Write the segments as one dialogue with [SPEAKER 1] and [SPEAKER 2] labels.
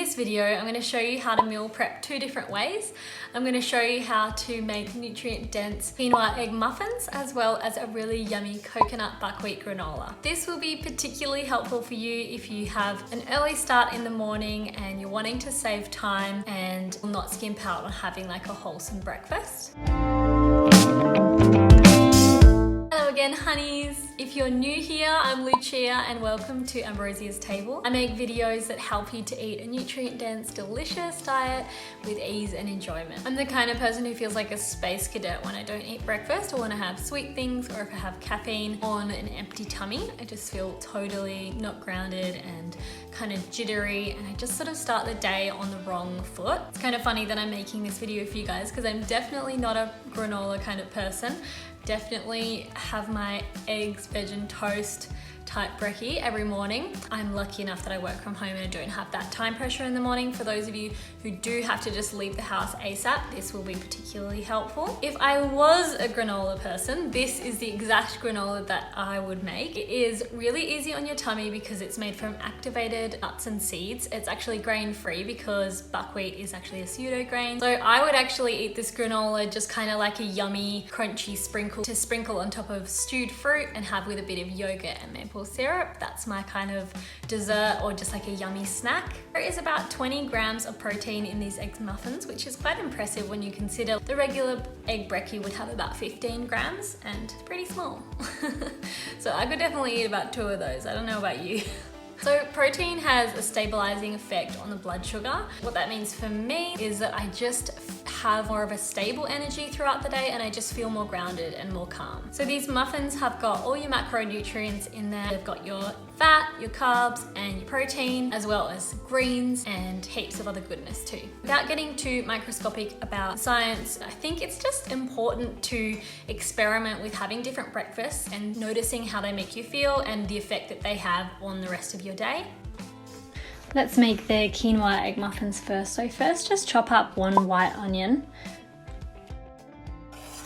[SPEAKER 1] this video, I'm going to show you how to meal prep two different ways. I'm going to show you how to make nutrient-dense quinoa egg muffins, as well as a really yummy coconut buckwheat granola. This will be particularly helpful for you if you have an early start in the morning and you're wanting to save time and not skimp out on having like a wholesome breakfast. Hello again, honeys. If you're new here, I'm Lucia and welcome to Ambrosia's Table. I make videos that help you to eat a nutrient-dense, delicious diet with ease and enjoyment. I'm the kind of person who feels like a space cadet when I don't eat breakfast or when I have sweet things or if I have caffeine on an empty tummy. I just feel totally not grounded and kind of jittery, and I just sort of start the day on the wrong foot. It's kind of funny that I'm making this video for you guys because I'm definitely not a granola kind of person. Definitely have my eggs, veg and toast type brekkie every morning. I'm lucky enough that I work from home and I don't have that time pressure in the morning. For those of you who do have to just leave the house ASAP, this will be particularly helpful. If I was a granola person, this is the exact granola that I would make. It is really easy on your tummy because it's made from activated nuts and seeds. It's actually grain-free because buckwheat is actually a pseudo grain. So I would actually eat this granola just kind of like a yummy, crunchy sprinkle to sprinkle on top of stewed fruit and have with a bit of yogurt and maple syrup. That's my kind of dessert or just like a yummy snack. There is about 20 grams of protein in these egg muffins, which is quite impressive when you consider the regular egg brekkie would have about 15 grams and it's pretty small. So I could definitely eat about 2 of those. I don't know about you. So protein has a stabilizing effect on the blood sugar. What that means for me is that I just have more of a stable energy throughout the day and I just feel more grounded and more calm. So these muffins have got all your macronutrients in there. They've got your fat, your carbs and your protein, as well as greens and heaps of other goodness too. Without getting too microscopic about science, I think it's just important to experiment with having different breakfasts and noticing how they make you feel and the effect that they have on the rest of your day. Let's make the quinoa egg muffins first. So first just chop up 1 white onion.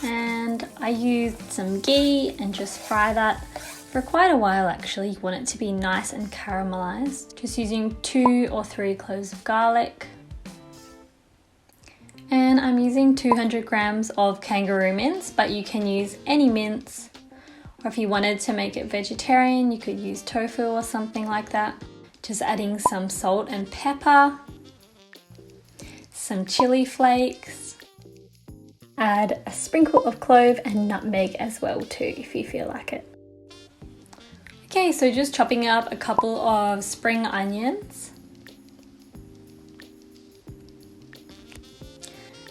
[SPEAKER 1] And I used some ghee and just fry that for quite a while actually. You want it to be nice and caramelized. Just using 2 or 3 cloves of garlic. And I'm using 200 grams of kangaroo mince, but you can use any mince. Or if you wanted to make it vegetarian, you could use tofu or something like that. Just adding some salt and pepper, some chili flakes, add a sprinkle of clove and nutmeg as well too if you feel like it. Okay, so just chopping up a couple of spring onions.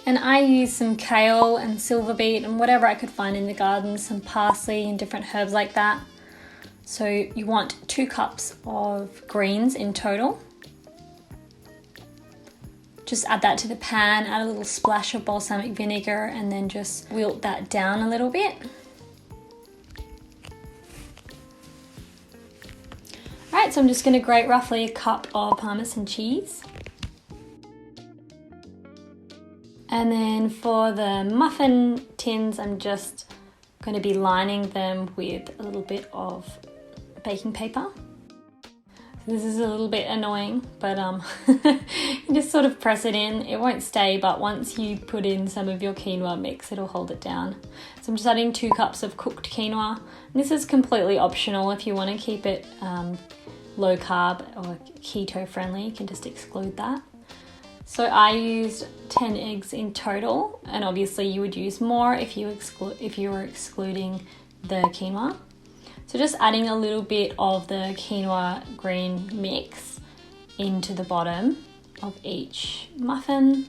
[SPEAKER 1] And I use some kale and silver beet and whatever I could find in the garden, some parsley and different herbs like that. So you want 2 cups of greens in total. Just add that to the pan, add a little splash of balsamic vinegar and then just wilt that down a little bit. Alright, so I'm just going to grate roughly a cup of Parmesan cheese. And then for the muffin tins, I'm just going to be lining them with a little bit of baking paper. So this is a little bit annoying, but you just sort of press it in. It won't stay, but once you put in some of your quinoa mix, it'll hold it down. So I'm just adding 2 cups of cooked quinoa. And this is completely optional. If you want to keep it low carb or keto friendly, you can just exclude that. So I used 10 eggs in total, and obviously you would use more if you were excluding the quinoa. So just adding a little bit of the quinoa green mix into the bottom of each muffin.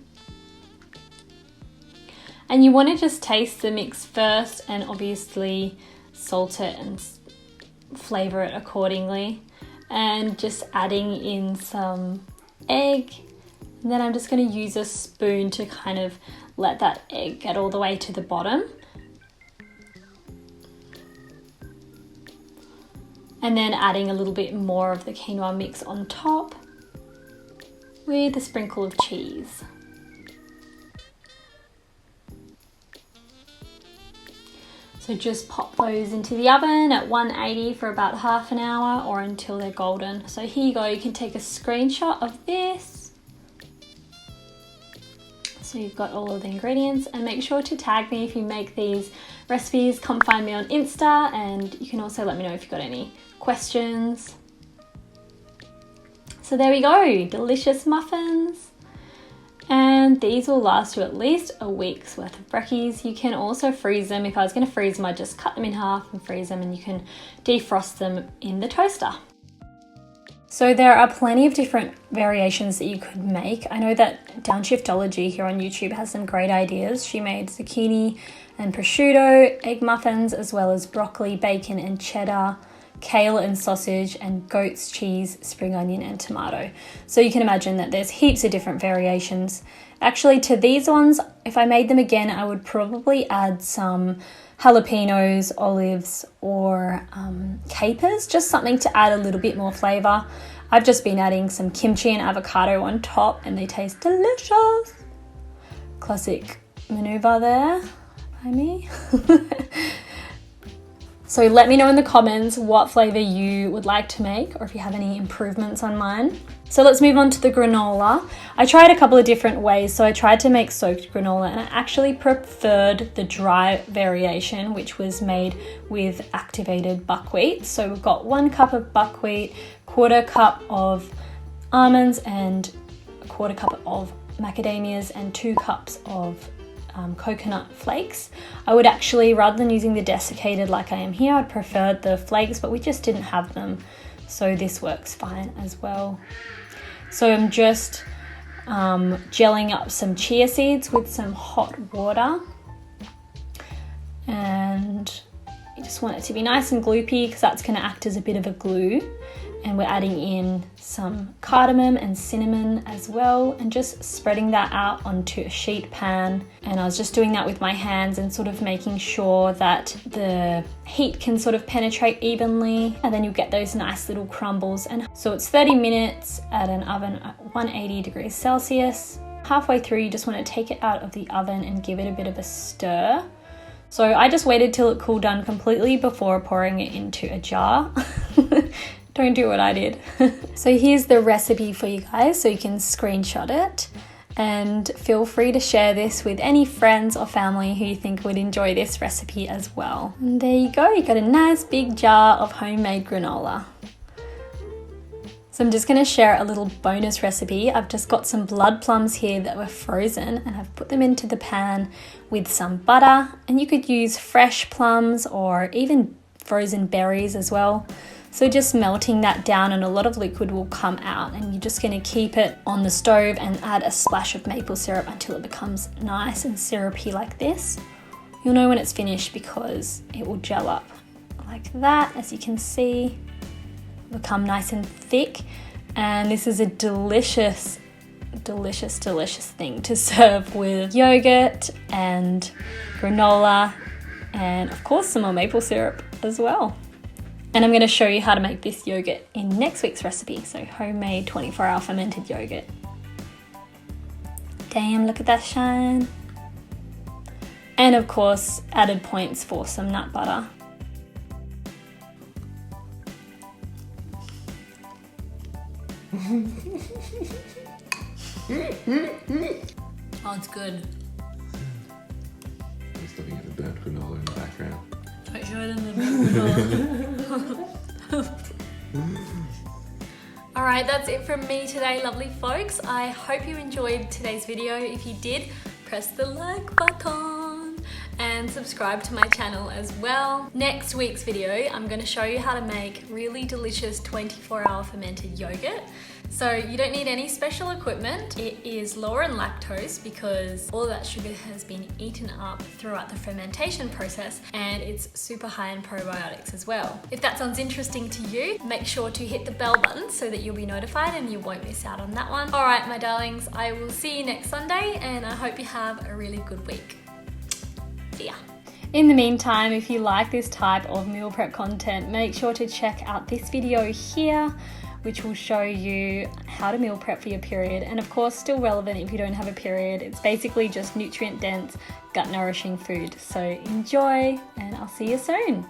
[SPEAKER 1] And you want to just taste the mix first and obviously salt it and flavor it accordingly. And just adding in some egg. And then I'm just going to use a spoon to kind of let that egg get all the way to the bottom. And then adding a little bit more of the quinoa mix on top with a sprinkle of cheese. So just pop those into the oven at 180 for about half an hour or until they're golden. So here you go, you can take a screenshot of this So you've got all of the ingredients, and make sure to tag me if you make these recipes. Come find me on Insta, and you can also let me know if you've got any questions. So there we go, delicious muffins. And these will last you at least a week's worth of brekkies. You can also freeze them. If I was going to freeze them, I'd just cut them in half and freeze them, and you can defrost them in the toaster. So there are plenty of different variations that you could make. I know that Downshiftology here on YouTube has some great ideas. She made zucchini and prosciutto, egg muffins, as well as broccoli, bacon and cheddar, kale and sausage, and goat's cheese, spring onion and tomato. So you can imagine that there's heaps of different variations. Actually, to these ones, if I made them again, I would probably add some jalapenos, olives, or capers, just something to add a little bit more flavor. I've just been adding some kimchi and avocado on top, and they taste delicious. Classic maneuver there by me. So let me know in the comments what flavor you would like to make, or if you have any improvements on mine. So let's move on to the granola. I tried a couple of different ways. So I tried to make soaked granola, and I actually preferred the dry variation, which was made with activated buckwheat. So we've got 1 cup of buckwheat, 1/4 cup of almonds, and 1/4 cup of macadamias, and 2 cups of coconut flakes. I would actually, rather than using the desiccated like I am here, I'd prefer the flakes, but we just didn't have them, so this works fine as well. So I'm just gelling up some chia seeds with some hot water, and you just want it to be nice and gloopy because that's going to act as a bit of a glue. And we're adding in some cardamom and cinnamon as well, and just spreading that out onto a sheet pan. And I was just doing that with my hands and sort of making sure that the heat can sort of penetrate evenly, and then you'll get those nice little crumbles. And so it's 30 minutes at an oven at 180 degrees Celsius. Halfway through, you just want to take it out of the oven and give it a bit of a stir. So I just waited till it cooled down completely before pouring it into a jar. Don't do what I did. So here's the recipe for you guys, so you can screenshot it, and feel free to share this with any friends or family who you think would enjoy this recipe as well. And there you go, you got a nice big jar of homemade granola. So I'm just going to share a little bonus recipe. I've just got some blood plums here that were frozen, and I've put them into the pan with some butter, and you could use fresh plums or even frozen berries as well. So just melting that down, and a lot of liquid will come out, and you're just going to keep it on the stove and add a splash of maple syrup until it becomes nice and syrupy like this. You'll know when it's finished because it will gel up like that, as you can see, become nice and thick. And this is a delicious, delicious, delicious thing to serve with yogurt and granola, and of course some more maple syrup as well. And I'm going to show you how to make this yogurt in next week's recipe. So homemade 24-hour fermented yogurt. Damn, look at that shine. And of course, added points for some nut butter. Oh, it's good.
[SPEAKER 2] I'm just looking at the burnt granola in the background.
[SPEAKER 1] Don't show it in the video. Alright, that's it from me today, lovely folks. I hope you enjoyed today's video. If you did, press the like button and subscribe to my channel as well. Next week's video, I'm going to show you how to make really delicious 24-hour fermented yogurt. So you don't need any special equipment. It is lower in lactose because all that sugar has been eaten up throughout the fermentation process, and it's super high in probiotics as well. If that sounds interesting to you, make sure to hit the bell button so that you'll be notified and you won't miss out on that one. All right, my darlings, I will see you next Sunday, and I hope you have a really good week. See ya. In the meantime, if you like this type of meal prep content, make sure to check out this video here, which will show you how to meal prep for your period, and of course still relevant if you don't have a period. It's basically just nutrient dense, gut nourishing food. So enjoy, and I'll see you soon.